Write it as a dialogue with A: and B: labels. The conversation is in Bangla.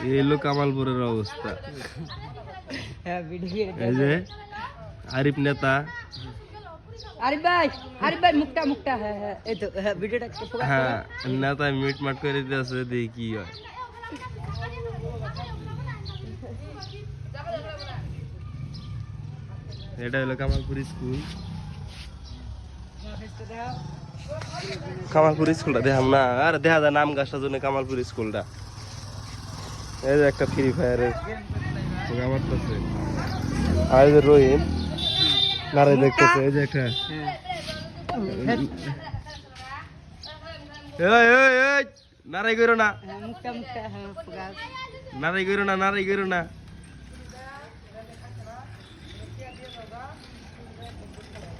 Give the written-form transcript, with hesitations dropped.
A: এই হলো কামালপুরের অবস্থা। এই যে আরিফ নেতা,
B: আরিফ ভাই মুক্তা হ্যাঁ হ্যাঁ এই তো ভিডিওটা একটু ফোকাস করো।
A: হ্যাঁ নেতা মিট মাট করে দিতেছে, দেখি কি হয়। এটা হলো কামালপুর স্কুল। কামালপুর স্কুলটা দেখাম না, আর দেখা যায় নাম গাছটার জন্য কামালপুর স্কুলটা। এই যে একটা ফ্রি ফায়ারের মারতেছে, আর এই যে রহিম নারাই দেখতেছে। এই যে একটা নারাই করো না,
B: মুক্তা হ্যাঁ ফোকাস
A: নারাই করো না।